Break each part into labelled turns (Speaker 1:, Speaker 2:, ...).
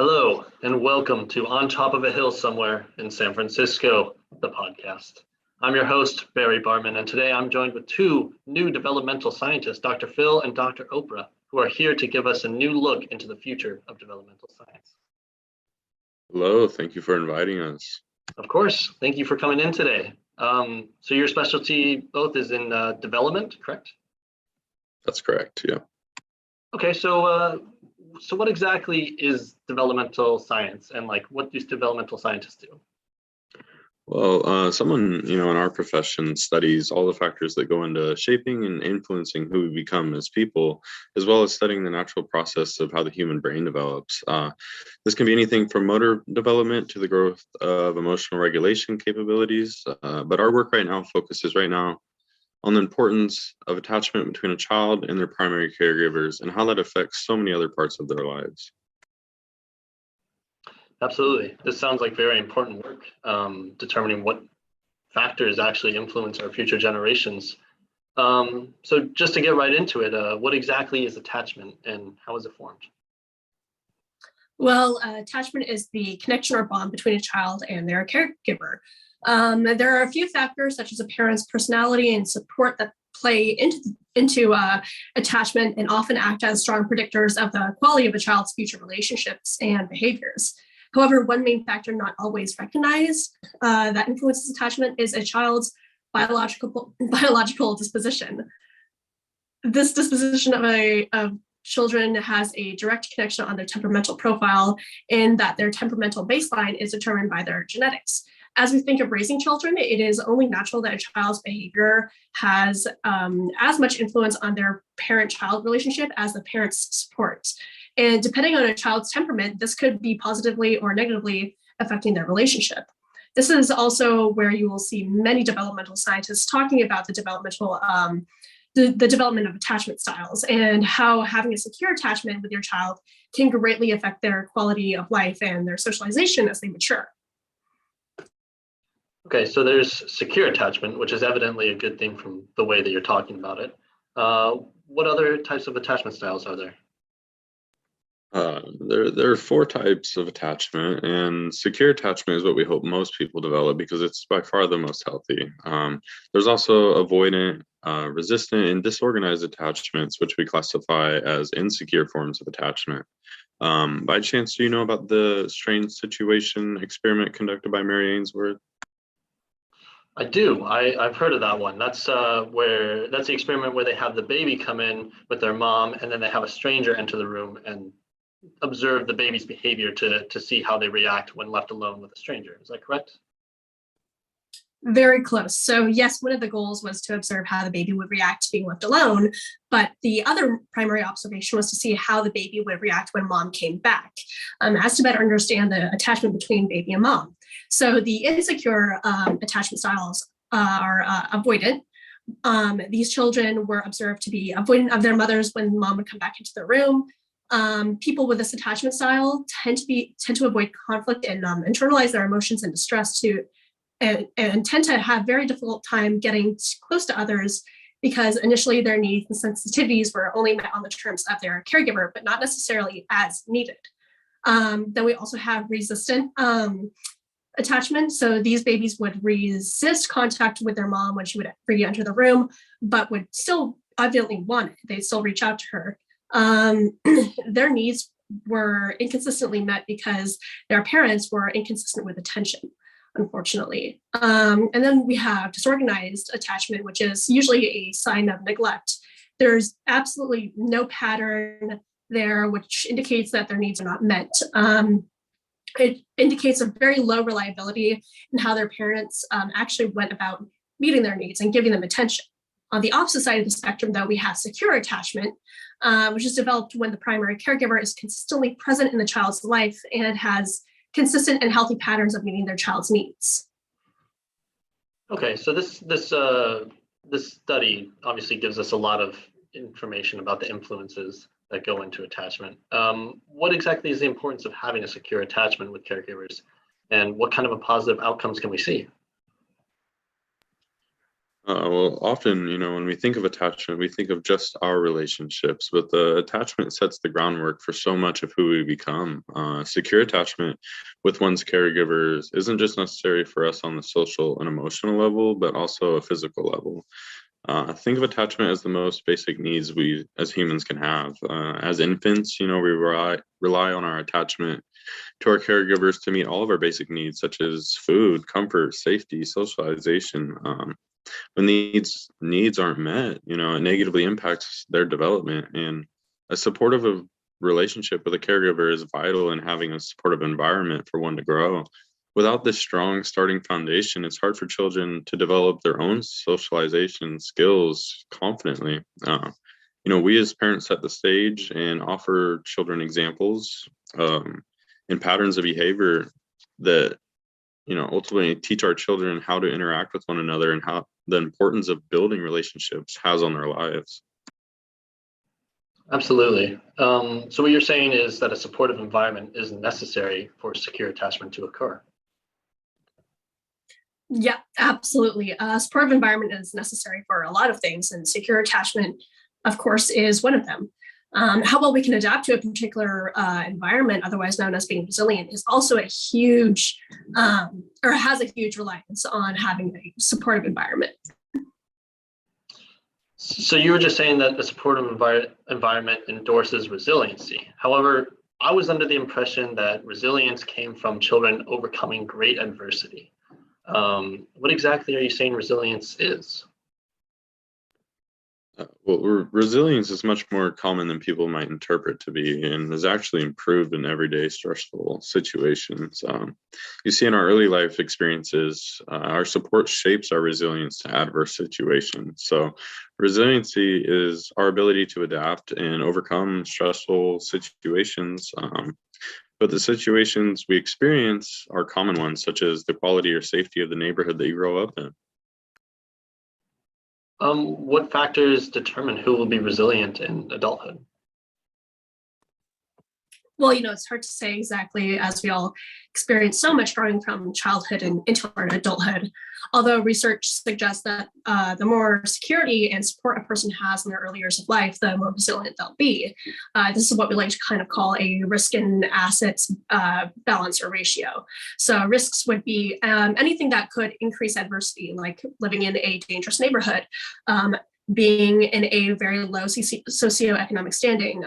Speaker 1: Hello, and welcome to On Top of a Hill Somewhere in San Francisco, the podcast. I'm your host, Barry Barman, and today I'm joined with two new developmental scientists, Dr. Phil and Dr. Oprah, who are here to give us a new look into the future of developmental science.
Speaker 2: Hello, thank you for inviting us.
Speaker 1: Of course, thank you for coming in today. So your specialty both is in development, correct?
Speaker 2: That's correct, yeah.
Speaker 1: Okay, so what exactly is developmental science, and what do developmental scientists do?
Speaker 2: Well, someone, in our profession studies all the factors that go into shaping and influencing who we become as people, as well as studying the natural process of how the human brain develops. This can be anything from motor development to the growth of emotional regulation capabilities, but our work right now focuses on the importance of attachment between a child and their primary caregivers and how that affects so many other parts of their lives.
Speaker 1: Absolutely. This sounds like very important work, determining what factors actually influence our future generations. So just to get right into it, what exactly is attachment and how is it formed?
Speaker 3: Well, attachment is the connection or bond between a child and their caregiver. There are a few factors such as a parent's personality and support that play into attachment and often act as strong predictors of the quality of a child's future relationships and behaviors. However, one main factor not always recognized that influences attachment is a child's biological disposition. This disposition of children has a direct connection on their temperamental profile in that their temperamental baseline is determined by their genetics. As we think of raising children, it is only natural that a child's behavior has as much influence on their parent-child relationship as the parent's support. And depending on a child's temperament, this could be positively or negatively affecting their relationship. This is also where you will see many developmental scientists talking about the development of attachment styles and how having a secure attachment with your child can greatly affect their quality of life and their socialization as they mature.
Speaker 1: Okay, so there's secure attachment, which is evidently a good thing from the way that you're talking about it. What other types of attachment styles are there?
Speaker 2: There are four types of attachment, and secure attachment is what we hope most people develop because it's by far the most healthy. There's also avoidant, resistant, and disorganized attachments, which we classify as insecure forms of attachment. By chance, do you know about the strange situation experiment conducted by Mary Ainsworth?
Speaker 1: I do. I've heard of that one. That's the experiment where they have the baby come in with their mom, and then they have a stranger enter the room and observe the baby's behavior to see how they react when left alone with a stranger. Is that correct?
Speaker 3: Very close. So yes, one of the goals was to observe how the baby would react to being left alone, but the other primary observation was to see how the baby would react when mom came back, as to better understand the attachment between baby and mom. So the insecure attachment styles are avoidant. These children were observed to be avoidant of their mothers when mom would come back into the room. People with this attachment style tend to avoid conflict and internalize their emotions and distress and tend to have very difficult time getting close to others because initially their needs and sensitivities were only met on the terms of their caregiver, but not necessarily as needed. Then we also have resistant attachment. So these babies would resist contact with their mom when she would re-enter the room, but would still obviously want it. They'd still reach out to her. Their needs were inconsistently met because their parents were inconsistent with attention, unfortunately. And then we have disorganized attachment, which is usually a sign of neglect. There's absolutely no pattern there, which indicates that their needs are not met. It indicates a very low reliability in how their parents actually went about meeting their needs and giving them attention. On the opposite side of the spectrum, though, we have secure attachment, which is developed when the primary caregiver is consistently present in the child's life and has consistent and healthy patterns of meeting their child's needs.
Speaker 1: Okay, so this study obviously gives us a lot of information about the influences that go into attachment. What exactly is the importance of having a secure attachment with caregivers, and what kind of a positive outcomes can we see?
Speaker 2: Well, often, when we think of attachment, we think of just our relationships, but the attachment sets the groundwork for so much of who we become. Secure attachment with one's caregivers isn't just necessary for us on the social and emotional level, but also a physical level. Think of attachment as the most basic needs we as humans can have. As infants, we rely on our attachment to our caregivers to meet all of our basic needs, such as food, comfort, safety, socialization. When these needs aren't met, it negatively impacts their development. And a supportive relationship with a caregiver is vital in having a supportive environment for one to grow. Without this strong starting foundation, it's hard for children to develop their own socialization skills confidently. We as parents set the stage and offer children examples and patterns of behavior that ultimately teach our children how to interact with one another and how the importance of building relationships has on their lives.
Speaker 1: Absolutely. So what you're saying is that a supportive environment is necessary for secure attachment to occur.
Speaker 3: Yeah, absolutely. A supportive environment is necessary for a lot of things, and secure attachment, of course, is one of them. How well we can adapt to a particular environment, otherwise known as being resilient, is also a huge, or has a huge reliance on having a supportive environment.
Speaker 1: So you were just saying that the supportive environment endorses resiliency. However, I was under the impression that resilience came from children overcoming great adversity. What exactly are you saying resilience is?
Speaker 2: Well, resilience is much more common than people might interpret to be, and is actually improved in everyday stressful situations. You see, in our early life experiences, our support shapes our resilience to adverse situations. So, resiliency is our ability to adapt and overcome stressful situations. But the situations we experience are common ones, such as the quality or safety of the neighborhood that you grow up in.
Speaker 1: What factors determine who will be resilient in adulthood?
Speaker 3: Well, it's hard to say exactly, as we all experience so much growing from childhood and into our adulthood. Although research suggests that the more security and support a person has in their early years of life, the more resilient they'll be. This is what we like to kind of call a risk and assets balance or ratio. So risks would be anything that could increase adversity, like living in a dangerous neighborhood, being in a very low socioeconomic standing,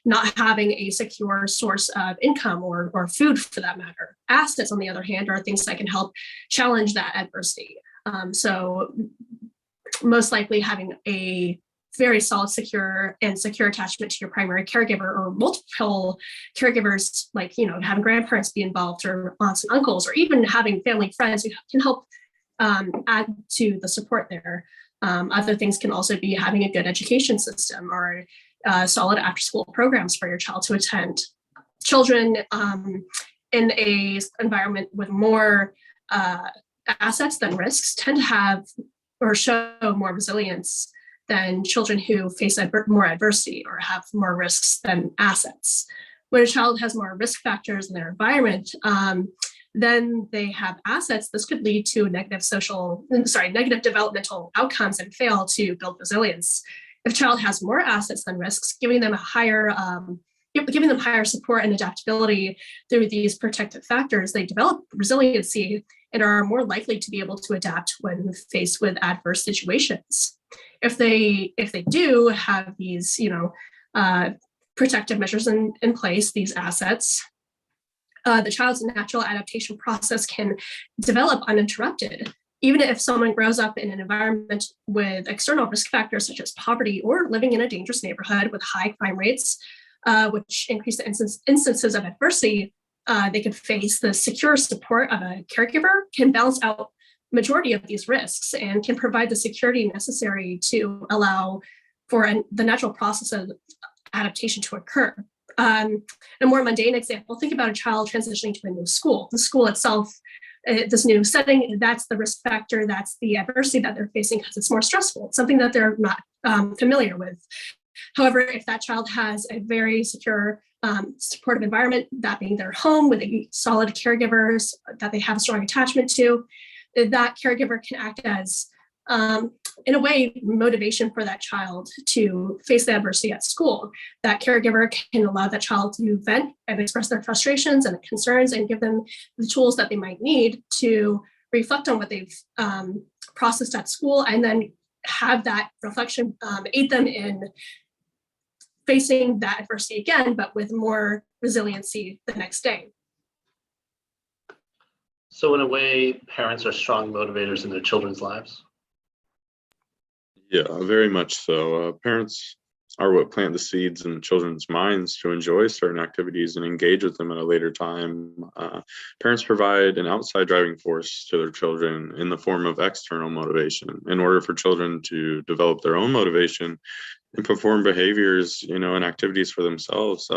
Speaker 3: not having a secure source of income or food for that matter. Assets, on the other hand, are things that can help challenge that adversity. So most likely having a very solid, secure attachment to your primary caregiver or multiple caregivers, like, having grandparents be involved or aunts and uncles, or even having family friends who can help add to the support there. Other things can also be having a good education system or solid after-school programs for your child to attend. Children in a environment with more assets than risks tend to have or show more resilience than children who face more adversity or have more risks than assets. When a child has more risk factors in their environment, then they have assets. This could lead to negative developmental outcomes and fail to build resilience. If a child has more assets than risks, giving them higher support and adaptability through these protective factors, they develop resiliency and are more likely to be able to adapt when faced with adverse situations. If they do have these, protective measures in place, these assets, the child's natural adaptation process can develop uninterrupted. Even if someone grows up in an environment with external risk factors such as poverty or living in a dangerous neighborhood with high crime rates, which increase the instances of adversity they could face, the secure support of a caregiver can balance out majority of these risks and can provide the security necessary to allow for the natural process of adaptation to occur. A more mundane example, think about a child transitioning to a new school. The school itself, this new setting, that's the risk factor, that's the adversity that they're facing because it's more stressful. It's something that they're not familiar with. However, if that child has a very secure, supportive environment, that being their home with solid caregivers that they have a strong attachment to, that caregiver can act as in a way, motivation for that child to face the adversity at school. That caregiver can allow that child to vent and express their frustrations and concerns and give them the tools that they might need to reflect on what they've processed at school, and then have that reflection aid them in facing that adversity again, but with more resiliency the next day.
Speaker 1: So in a way, parents are strong motivators in their children's lives.
Speaker 2: Yeah, very much so. Parents are what plant the seeds in children's minds to enjoy certain activities and engage with them at a later time. Parents provide an outside driving force to their children in the form of external motivation in order for children to develop their own motivation and perform behaviors, and activities for themselves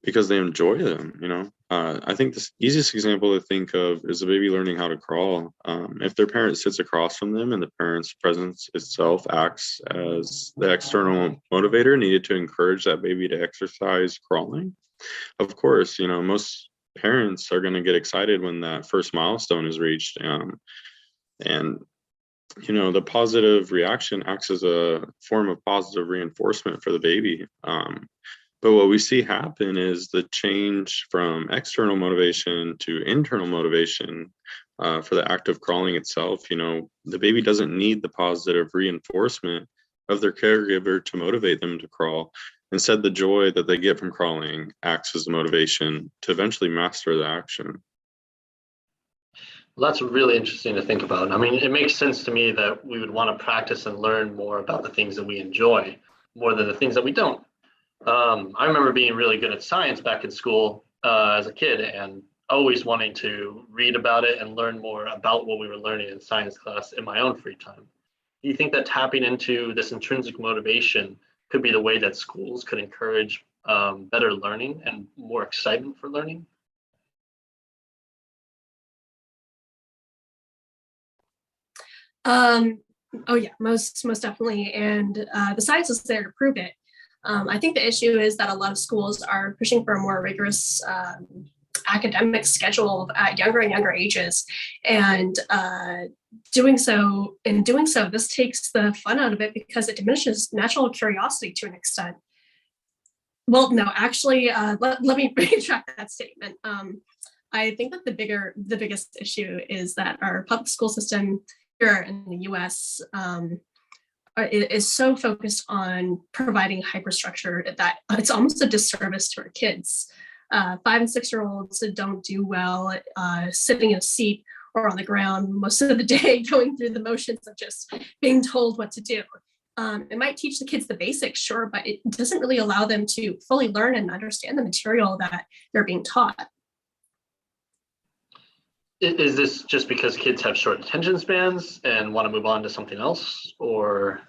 Speaker 2: because they enjoy them. I think the easiest example to think of is a baby learning how to crawl. If their parent sits across from them and the parent's presence itself acts as the external motivator needed to encourage that baby to exercise crawling, of course, most parents are going to get excited when that first milestone is reached. And the positive reaction acts as a form of positive reinforcement for the baby. But what we see happen is the change from external motivation to internal motivation for the act of crawling itself. The baby doesn't need the positive reinforcement of their caregiver to motivate them to crawl. Instead, the joy that they get from crawling acts as a motivation to eventually master the action.
Speaker 1: Well, that's really interesting to think about. I mean, it makes sense to me that we would want to practice and learn more about the things that we enjoy more than the things that we don't. I remember being really good at science back in school as a kid and always wanting to read about it and learn more about what we were learning in science class in my own free time. Do you think that tapping into this intrinsic motivation could be the way that schools could encourage better learning and more excitement for learning?
Speaker 3: Oh yeah, most definitely, and the science is there to prove it. I think the issue is that a lot of schools are pushing for a more rigorous academic schedule at younger and younger ages, and doing so, this takes the fun out of it because it diminishes natural curiosity to an extent. Well, no, actually, let me retract that statement. I think that the biggest issue is that our public school system here in the U.S. Is so focused on providing hyperstructure that it's almost a disservice to our kids. 5 and 6-year-olds don't do well sitting in a seat or on the ground most of the day, going through the motions of just being told what to do. It might teach the kids the basics, sure, but it doesn't really allow them to fully learn and understand the material that they're being taught.
Speaker 1: Is this just because kids have short attention spans and want to move on to something else, or?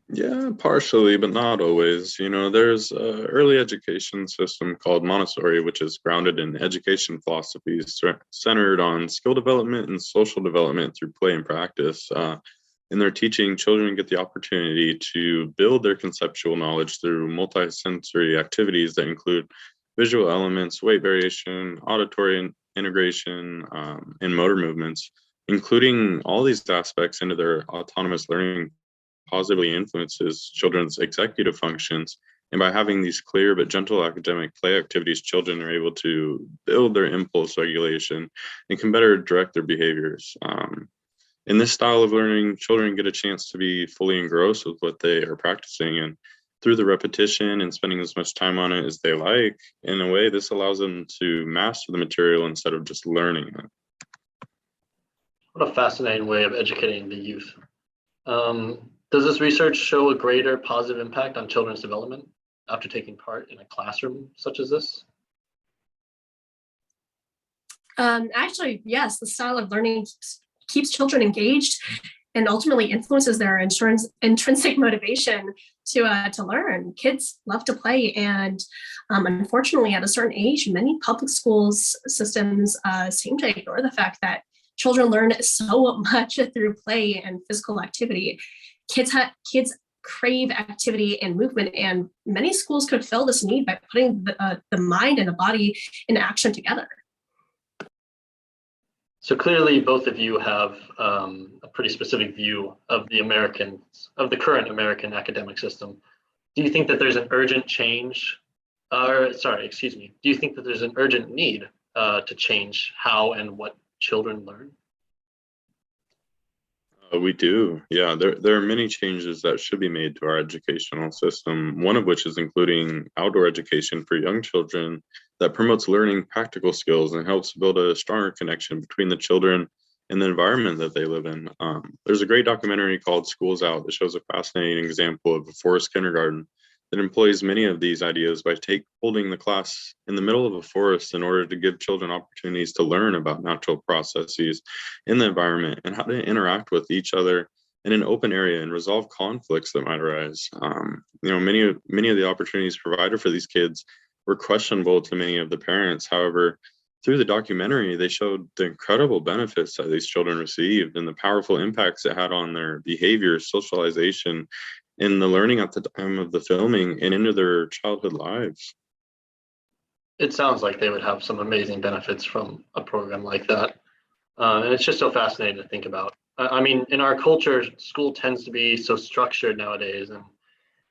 Speaker 2: Yeah, partially, but not always. There's an early education system called Montessori, which is grounded in education philosophies centered on skill development and social development through play and practice. In their teaching, children get the opportunity to build their conceptual knowledge through multisensory activities that include visual elements, weight variation, auditory integration, and motor movements. Including all these aspects into their autonomous learning positively influences children's executive functions. And by having these clear but gentle academic play activities, children are able to build their impulse regulation and can better direct their behaviors. In this style of learning, children get a chance to be fully engrossed with what they are practicing, and through the repetition and spending as much time on it as they like, in a way, this allows them to master the material instead of just learning it.
Speaker 1: What a fascinating way of educating the youth. Does this research show a greater positive impact on children's development after taking part in a classroom such as this?
Speaker 3: Actually, yes, the style of learning keeps children engaged and ultimately influences their intrinsic motivation to learn. Kids love to play, and unfortunately, at a certain age, many public schools systems seem to ignore the fact that children learn so much through play and physical activity. Kids crave activity and movement, and many schools could fill this need by putting the mind and the body in action together.
Speaker 1: So clearly, both of you have a pretty specific view of the current American academic system. Do you think that there's an urgent change, do you think that there's an urgent need to change how and what children learn?
Speaker 2: We do. Yeah, there are many changes that should be made to our educational system, one of which is including outdoor education for young children that promotes learning practical skills and helps build a stronger connection between the children and the environment that they live in. There's a great documentary called Schools Out that shows a fascinating example of a forest kindergarten that employs many of these ideas by holding the class in the middle of a forest in order to give children opportunities to learn about natural processes in the environment and how to interact with each other in an open area and resolve conflicts that might arise. Many of the opportunities provided for these kids were questionable to many of the parents. However, through the documentary, they showed the incredible benefits that these children received and the powerful impacts it had on their behavior, socialization, and the learning at the time of the filming and into their childhood lives.
Speaker 1: It sounds like they would have some amazing benefits from a program like that. And it's just so fascinating to think about. I mean, in our culture, school tends to be so structured nowadays, and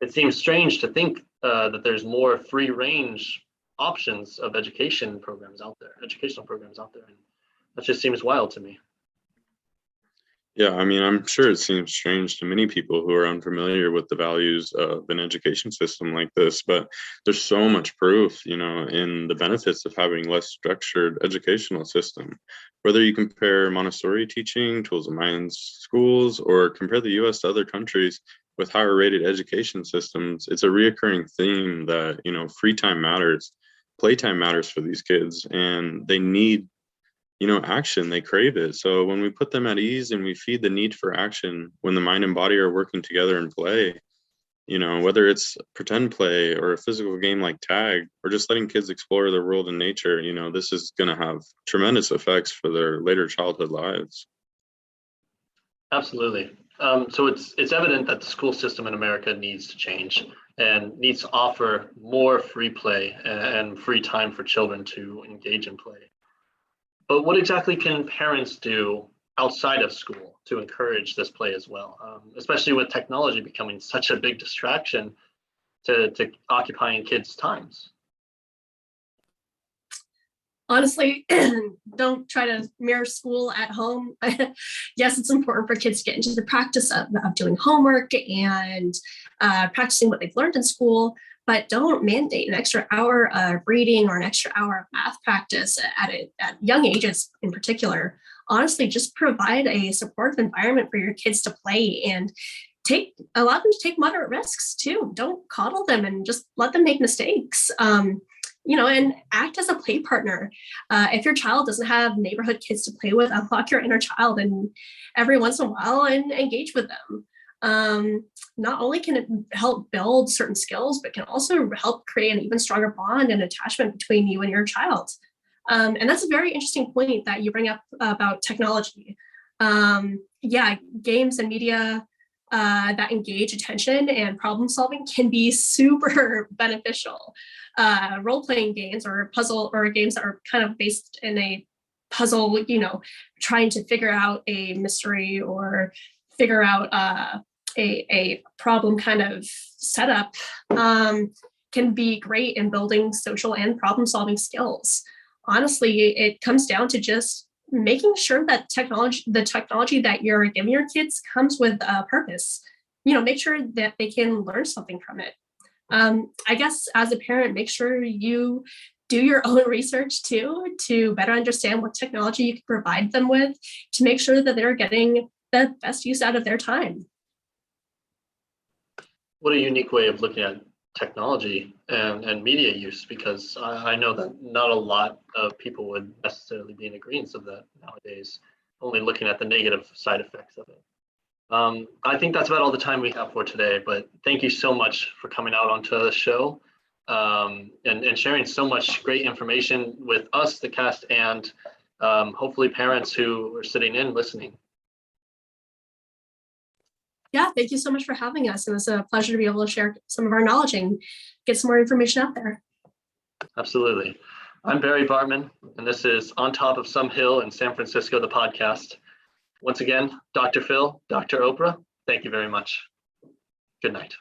Speaker 1: it seems strange to think that there's more free range options of educational programs out there, and that just seems wild to me.
Speaker 2: Yeah, I mean, I'm sure it seems strange to many people who are unfamiliar with the values of an education system like this, but there's so much proof, in the benefits of having less structured educational system. Whether you compare Montessori teaching, tools of minds schools, or compare the US to other countries with higher rated education systems, it's a reoccurring theme that, free time matters, playtime matters for these kids, and they need action. They crave it. So when we put them at ease and we feed the need for action, when the mind and body are working together in play, whether it's pretend play or a physical game like tag, or just letting kids explore their world in nature, this is going to have tremendous effects for their later childhood lives.
Speaker 1: Absolutely. So it's evident that the school system in America needs to change and needs to offer more free play and free time for children to engage in play. But what exactly can parents do outside of school to encourage this play as well, especially with technology becoming such a big distraction to occupying kids' times?
Speaker 3: Honestly, don't try to mirror school at home. Yes, it's important for kids to get into the practice of doing homework and practicing what they've learned in school, but don't mandate an extra hour of reading or an extra hour of math practice at young ages in particular. Honestly, just provide a supportive environment for your kids to play and allow them to take moderate risks too. Don't coddle them and just let them make mistakes. And act as a play partner. If your child doesn't have neighborhood kids to play with, unlock your inner child and every once in a while and engage with them. Not only can it help build certain skills, but can also help create an even stronger bond and attachment between you and your child. And that's a very interesting point that you bring up about technology. Games and media that engage attention and problem solving can be super beneficial. Role-playing games or puzzle or games that are kind of based in a puzzle, trying to figure out a mystery or figure out a problem kind of setup can be great in building social and problem solving skills. Honestly, it comes down to just making sure that the technology that you're giving your kids comes with a purpose. Make sure that they can learn something from it. I guess as a parent, make sure you do your own research too, to better understand what technology you can provide them with to make sure that they're getting the best use out of their time.
Speaker 1: What a unique way of looking at technology and media use, because I know that not a lot of people would necessarily be in agreement of that nowadays, only looking at the negative side effects of it. I think that's about all the time we have for today, but thank you so much for coming out onto the show and sharing so much great information with us, the cast, and hopefully parents who are sitting in listening.
Speaker 3: Yeah, thank you so much for having us. It was a pleasure to be able to share some of our knowledge and get some more information out there.
Speaker 1: Absolutely. I'm Barry Bartman, and this is On Top of Some Hill in San Francisco, the podcast. Once again, Dr. Phil, Dr. Oprah, thank you very much. Good night.